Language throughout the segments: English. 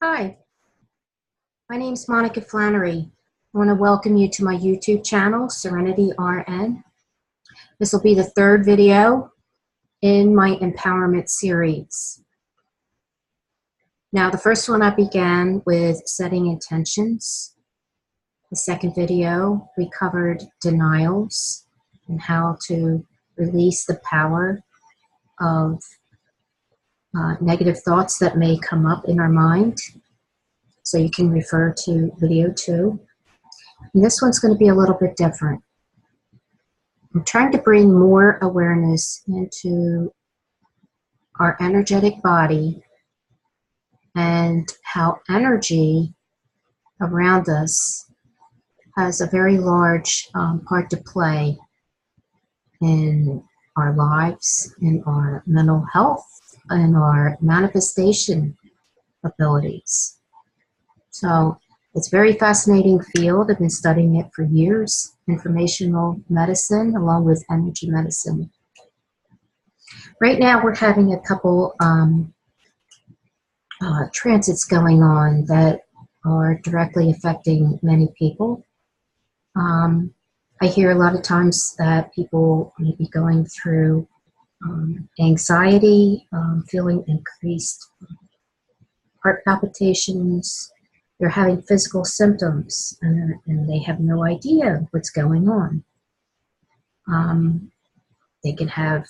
Hi, my name is Monica Flannery. I want to welcome you to my YouTube channel, Serenity RN. This will be the third video in my empowerment series. Now, the first one I began with setting intentions. The second video, we covered denials and how to release the power of negative thoughts that may come up in our mind. So you can refer to video 2. And this one's going to be a little bit different. I'm trying to bring more awareness into our energetic body and how energy around us has a very large part to play in our lives, in our mental health, and our manifestation abilities. So it's a very fascinating field. I've been studying it for years. Informational medicine along with energy medicine. Right now we're having a couple transits going on that are directly affecting many people. I hear a lot of times that people may be going through anxiety, feeling increased heart palpitations. They're having physical symptoms and they have no idea what's going on. They can have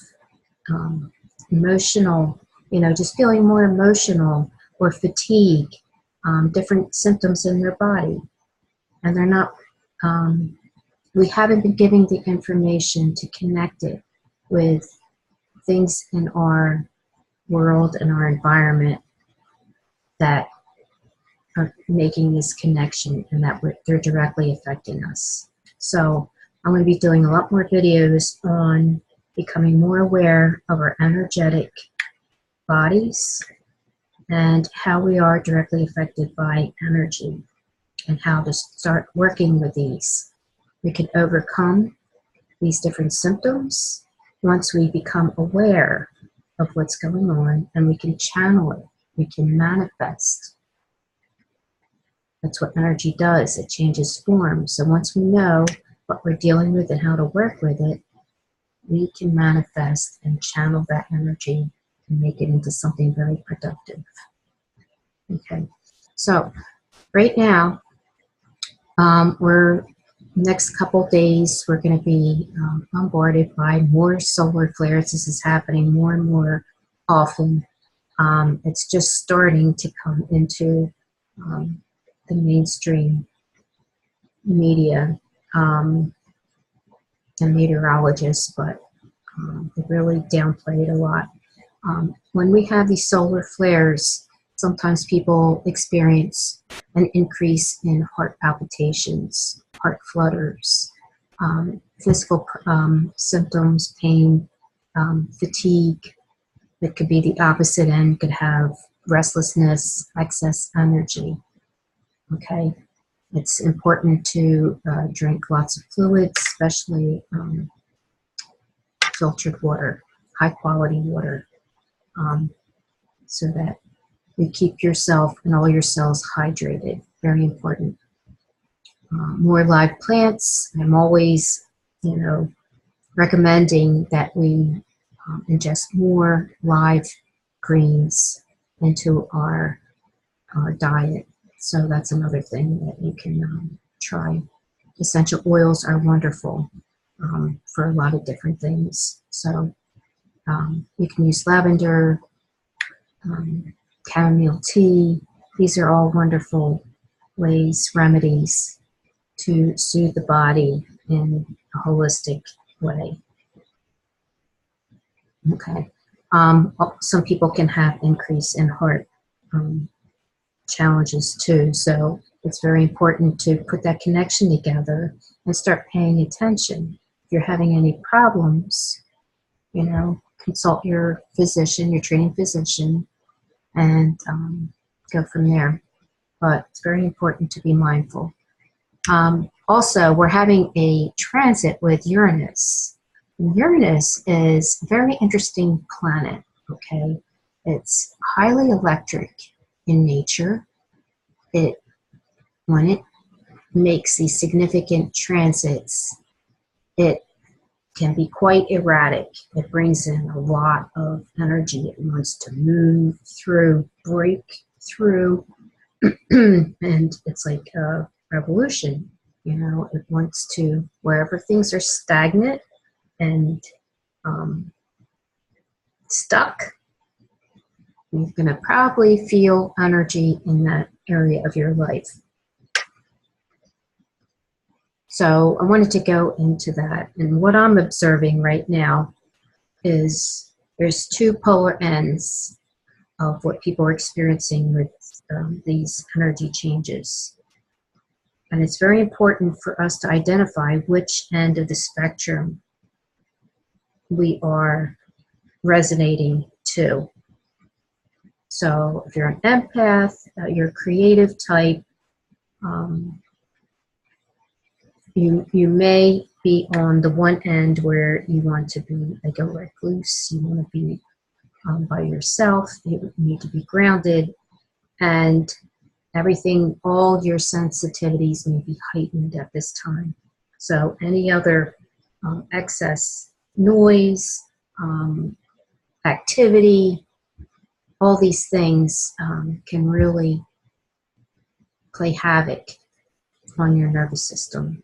emotional, just feeling more emotional or fatigue, different symptoms in their body. And they're not, we haven't been giving the information to connect it with things in our world and our environment that are making this connection and that they're directly affecting us. So I'm going to be doing a lot more videos on becoming more aware of our energetic bodies and how we are directly affected by energy and how to start working with these. We can overcome these different symptoms once we become aware of what's going on, and we can channel it, we can manifest. That's what energy does. It changes form. So once we know what we're dealing with and how to work with it, we can manifest and channel that energy and make it into something very productive. Okay. So right now, next couple days, we're going to be bombarded by more solar flares. This is happening more and more often. It's just starting to come into the mainstream media and meteorologists, but they really downplay it a lot. When we have these solar flares, sometimes people experience an increase in heart palpitations, heart flutters, physical symptoms, pain, fatigue. It could be the opposite end, could have restlessness, excess energy. Okay, it's important to drink lots of fluids, especially filtered water, high quality water, so that you keep yourself and all your cells hydrated. Very important. More live plants. I'm always, recommending that we ingest more live greens into our diet. So that's another thing that you can try. Essential oils are wonderful for a lot of different things. So you can use lavender, chamomile tea. These are all wonderful ways, remedies to soothe the body in a holistic way. Okay. Some people can have increase in heart challenges too. So it's very important to put that connection together and start paying attention. If you're having any problems, consult your physician, your treating physician, and go from there. But it's very important to be mindful. Also, we're having a transit with Uranus. Uranus is a very interesting planet, okay? It's highly electric in nature, it, when it makes these significant transits, it can be quite erratic. It brings in a lot of energy. It wants to move through, break through, and it's like a revolution. You know, it wants to, wherever things are stagnant and stuck, you're going to probably feel energy in that area of your life. So I wanted to go into that. And what I'm observing right now is there's two polar ends of what people are experiencing with these energy changes. And it's very important for us to identify which end of the spectrum we are resonating to. So if you're an empath, you're a creative type, you may be on the one end where you want to be like a recluse, you want to be by yourself, you need to be grounded, and everything, all your sensitivities may be heightened at this time. So any other excess noise, activity, all these things can really play havoc on your nervous system.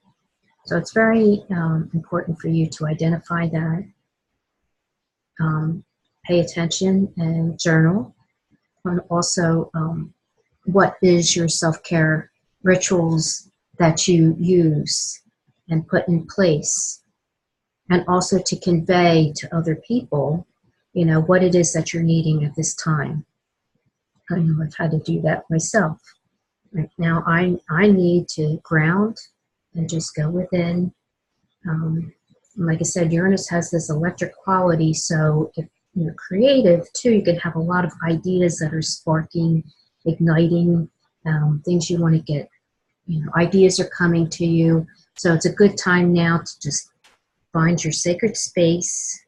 So it's very important for you to identify that, pay attention and journal, and also what is your self-care rituals that you use and put in place, and also to convey to other people, you know, what it is that you're needing at this time. I know I've had to do that myself. Right now, I need to ground and just go within. Like I said, Uranus has this electric quality, so if you're creative too, you can have a lot of ideas that are sparking, igniting, things you want to get, you know, ideas are coming to you. So it's a good time now to just find your sacred space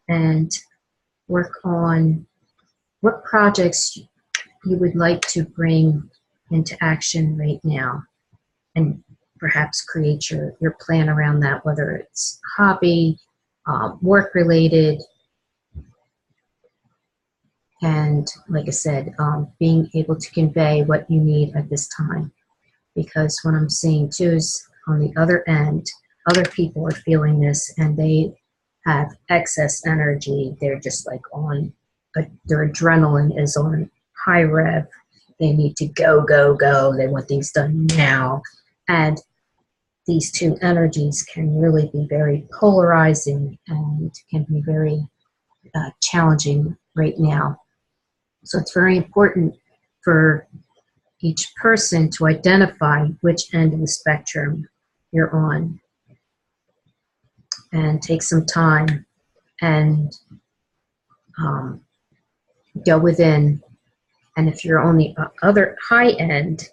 and work on what projects you would like to bring into action right now, and perhaps create your plan around that, whether it's hobby, work related, and like I said, being able to convey what you need at this time. Because what I'm seeing too is on the other end, other people are feeling this and they have excess energy. They're just like on, their adrenaline is on high rev. They need to go, go, go. They want things done now. And these two energies can really be very polarizing and can be very challenging right now. So it's very important for each person to identify which end of the spectrum you're on, and take some time and go within. And if you're on the other high end,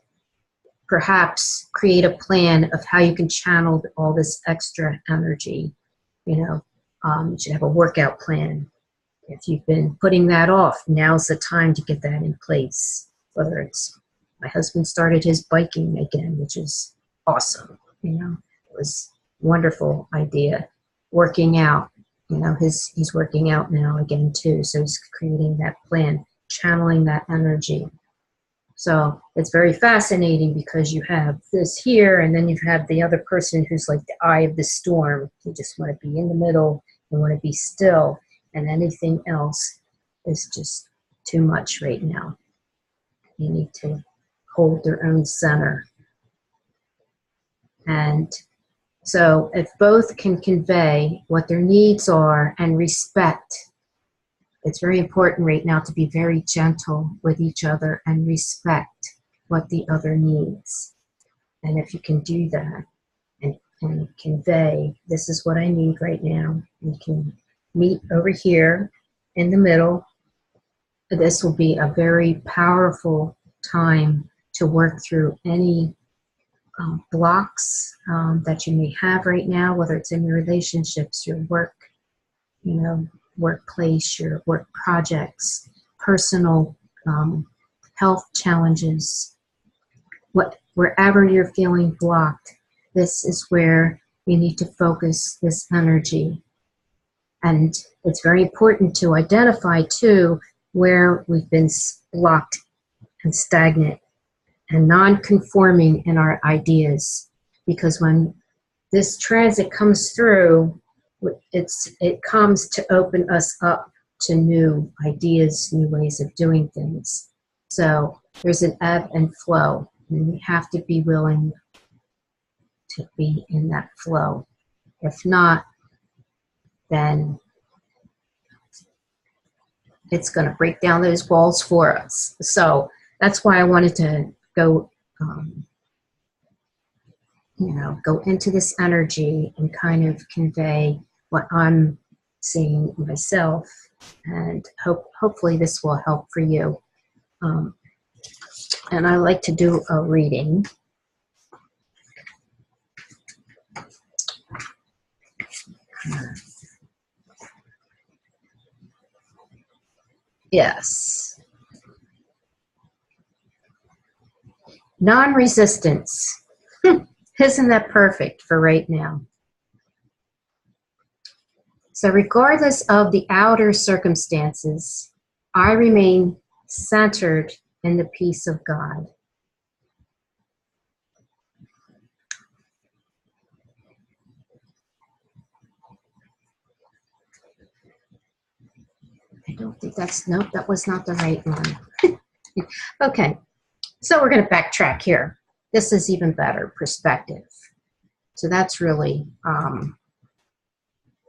perhaps create a plan of how you can channel all this extra energy. You know, you should have a workout plan. If you've been putting that off, now's the time to get that in place. Whether it's, my husband started his biking again, which is awesome. You know, it was a wonderful idea. Working out, you know, he's working out now again too. So he's creating that plan, channeling that energy. So it's very fascinating because you have this here, and then you have the other person who's like the eye of the storm. You just want to be in the middle, you want to be still, and anything else is just too much right now. You need to hold their own center. And so if both can convey what their needs are and respect, it's very important right now to be very gentle with each other and respect what the other needs. And if you can do that and convey, this is what I need right now, you can meet over here in the middle. This will be a very powerful time to work through any blocks that you may have right now, whether it's in your relationships, your work, you know, workplace, your work projects, personal health challenges, Wherever you're feeling blocked, this is where you need to focus this energy. And it's very important to identify, too, where we've been blocked and stagnant and non-conforming in our ideas. Because when this transit comes through, it comes to open us up to new ideas, new ways of doing things. So there's an ebb and flow, and we have to be willing to be in that flow. If not, then it's going to break down those walls for us. So that's why I wanted to go, go into this energy and kind of convey what I'm seeing myself, and hopefully this will help for you. And I like to do a reading. Yes. Non-resistance. Isn't that perfect for right now? So regardless of the outer circumstances, I remain centered in the peace of God. I don't think nope, that was not the right one. Okay, so we're going to backtrack here. This is even better perspective. So that's really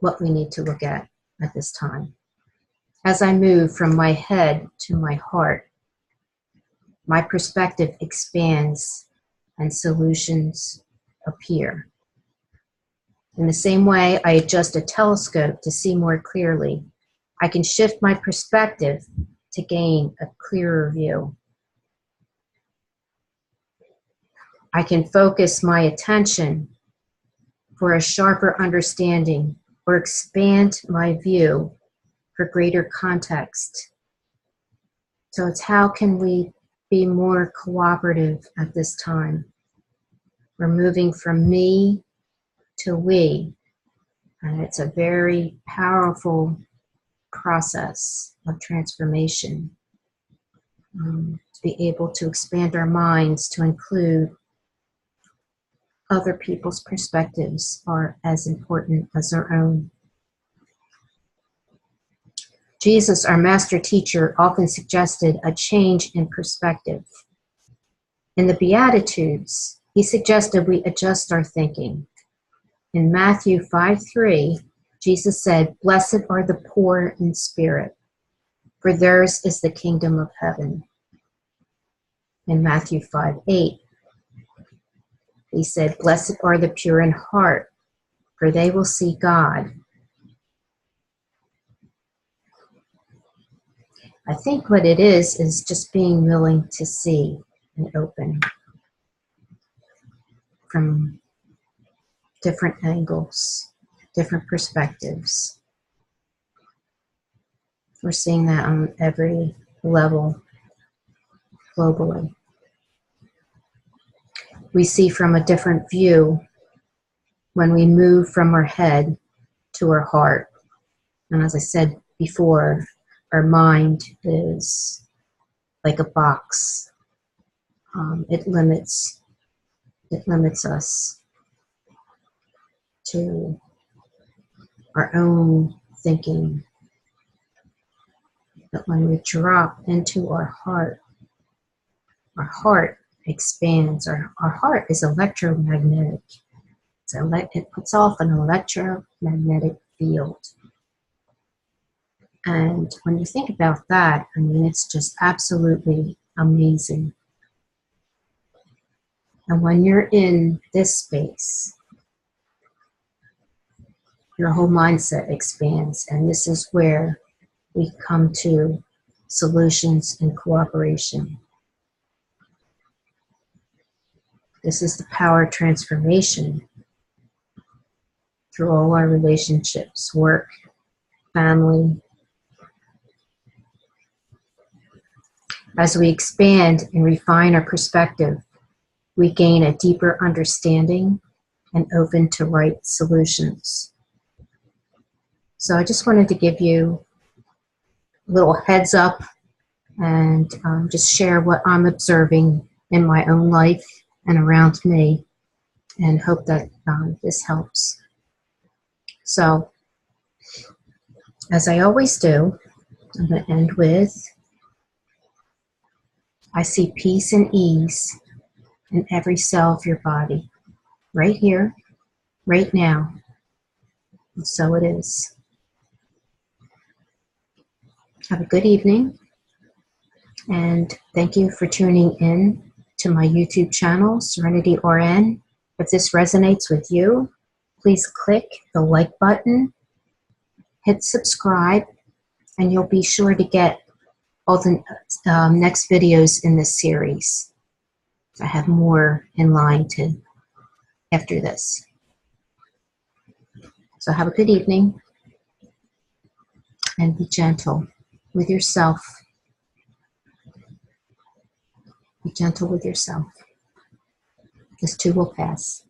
what we need to look at this time. As I move from my head to my heart, my perspective expands and solutions appear. In the same way I adjust a telescope to see more clearly, I can shift my perspective to gain a clearer view. I can focus my attention for a sharper understanding or expand my view for greater context. So it's how can we be more cooperative at this time? We're moving from me to we, and it's a very powerful process of transformation. To be able to expand our minds to include other people's perspectives are as important as our own. Jesus, our master teacher, often suggested a change in perspective. In the Beatitudes, he suggested we adjust our thinking. In Matthew 5:3, Jesus said, "Blessed are the poor in spirit, for theirs is the kingdom of heaven." In Matthew 5:8, he said, "Blessed are the pure in heart, for they will see God." I think what it is just being willing to see and open from different angles, different perspectives. We're seeing that on every level globally. We see from a different view when we move from our head to our heart. And as I said before, our mind is like a box. It limits us to our own thinking. But when we drop into our heart expands. Our heart is electromagnetic. It puts off an electromagnetic field. And when you think about that, I mean, it's just absolutely amazing. And when you're in this space, your whole mindset expands. And this is where we come to solutions and cooperation. This is the power of transformation through all our relationships, work, family. As we expand and refine our perspective, we gain a deeper understanding and open to right solutions. So I just wanted to give you a little heads up and just share what I'm observing in my own life and around me, and hope that this helps. So, as I always do, I'm going to end with, I see peace and ease in every cell of your body, right here, right now, and so it is. Have a good evening, and thank you for tuning in to my YouTube channel, Serenity RN. If this resonates with you, please click the like button, hit subscribe, and you'll be sure to get all the next videos in this series. I have more in line after this. So have a good evening, and be gentle with yourself. Be gentle with yourself. This too will pass.